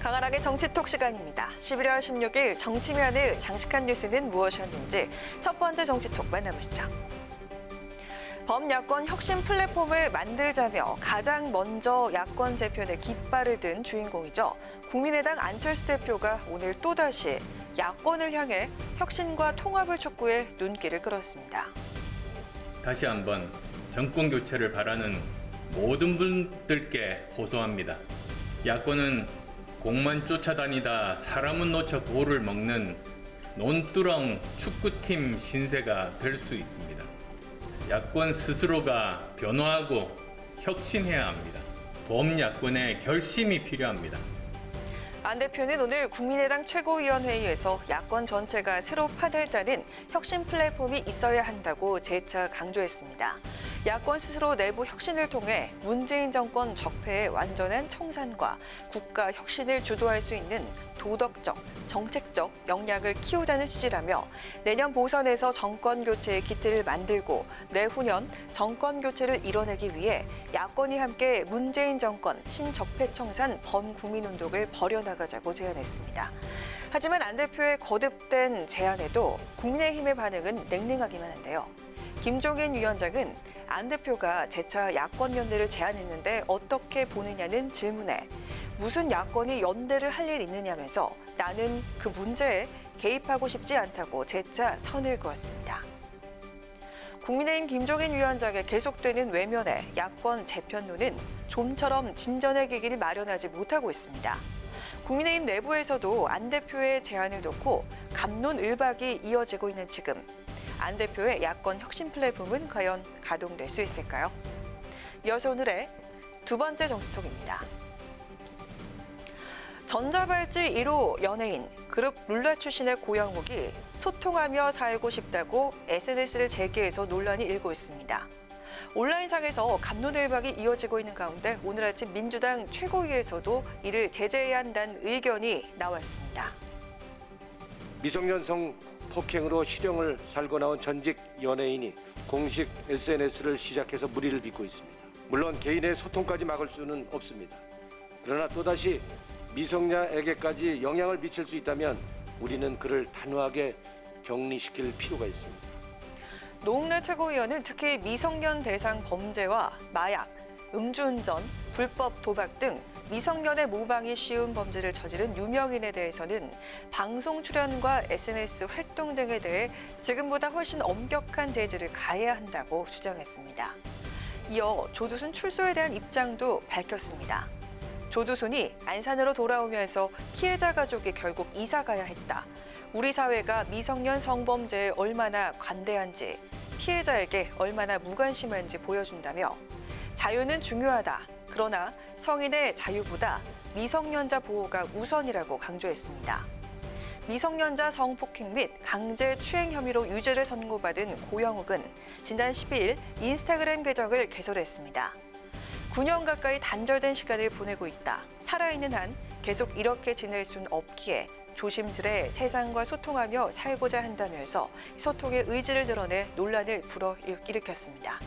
강한하게 정치톡 시간입니다. 11월 16일 정치면의 장식한 뉴스는 무엇이었는지 첫 번째 정치톡 만나보시죠. 범야권 혁신 플랫폼을 만들자며 가장 먼저 야권 재편에 깃발을 든 주인공이죠. 국민의당 안철수 대표가 오늘 또다시 야권을 향해 혁신과 통합을 촉구해 눈길을 끌었습니다. 다시 한번 정권 교체를 바라는 모든 분들께 호소합니다. 야권은 공만 쫓아다니다 사람은 놓쳐 골을 먹는 논두렁 축구팀 신세가 될 수 있습니다. 야권 스스로가 변화하고 혁신해야 합니다. 범야권의 결심이 필요합니다. 안 대표는 오늘 국민의당 최고위원회의에서 야권 전체가 새로 판을 짜는 혁신 플랫폼이 있어야 한다고 재차 강조했습니다. 야권 스스로 내부 혁신을 통해 문재인 정권 적폐의 완전한 청산과 국가 혁신을 주도할 수 있는 도덕적, 정책적 역량을 키우자는 취지라며 내년 보선에서 정권 교체의 기틀을 만들고 내후년 정권 교체를 이뤄내기 위해 야권이 함께 문재인 정권 신적폐 청산 범국민운동을 벌여나가자고 제안했습니다. 하지만 안 대표의 거듭된 제안에도 국민의힘의 반응은 냉랭하기만 한데요. 김종인 위원장은 안 대표가 재차 야권 연대를 제안했는데 어떻게 보느냐는 질문에 무슨 야권이 연대를 할 일 있느냐면서 나는 그 문제에 개입하고 싶지 않다고 재차 선을 그었습니다. 국민의힘 김종인 위원장의 계속되는 외면에 야권 재편론은 좀처럼 진전의 계기를 마련하지 못하고 있습니다. 국민의힘 내부에서도 안 대표의 제안을 놓고 갑론을박이 이어지고 있는 지금 안 대표의 야권 혁신 플랫폼은 과연 가동될 수 있을까요? 이어서 오늘의 두 번째 정치톡입니다. 전자발찌 1호 연예인, 그룹 룰라 출신의 고영욱이 소통하며 살고 싶다고 SNS를 재개해서 논란이 일고 있습니다. 온라인상에서 갑론을박이 이어지고 있는 가운데 오늘 아침 민주당 최고위에서도 이를 제재해야 한다는 의견이 나왔습니다. 미성년 성폭행으로 실형을 살고 나온 전직 연예인이 공식 SNS를 시작해서 무리를 빚고 있습니다. 물론 개인의 소통까지 막을 수는 없습니다. 그러나 또다시 미성년에게까지 영향을 미칠 수 있다면 우리는 그를 단호하게 격리시킬 필요가 있습니다. 노웅래 최고위원은 특히 미성년 대상 범죄와 마약, 음주운전, 불법 도박 등 미성년의 모방이 쉬운 범죄를 저지른 유명인에 대해서는 방송 출연과 SNS 활동 등에 대해 지금보다 훨씬 엄격한 제재를 가해야 한다고 주장했습니다. 이어 조두순 출소에 대한 입장도 밝혔습니다. 조두순이 안산으로 돌아오면서 피해자 가족이 결국 이사 가야 했다. 우리 사회가 미성년 성범죄에 얼마나 관대한지, 피해자에게 얼마나 무관심한지 보여준다며 자유는 중요하다. 그러나 성인의 자유보다 미성년자 보호가 우선이라고 강조했습니다. 미성년자 성폭행 및 강제추행 혐의로 유죄를 선고받은 고영욱은 지난 12일 인스타그램 계정을 개설했습니다. 9년 가까이 단절된 시간을 보내고 있다. 살아있는 한 계속 이렇게 지낼 순 없기에 조심스레 세상과 소통하며 살고자 한다면서 소통의 의지를 드러내 논란을 불어일으켰습니다.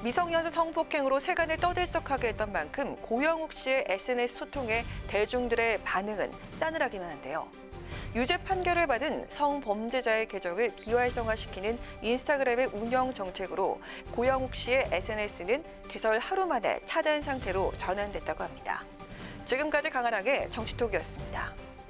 미성년자 성폭행으로 세간을 떠들썩하게 했던 만큼 고영욱 씨의 SNS 소통에 대중들의 반응은 싸늘하기만 한데요. 유죄 판결을 받은 성범죄자의 계정을 비활성화시키는 인스타그램의 운영 정책으로 고영욱 씨의 SNS는 개설 하루 만에 차단 상태로 전환됐다고 합니다. 지금까지 강한하게 정치톡이었습니다.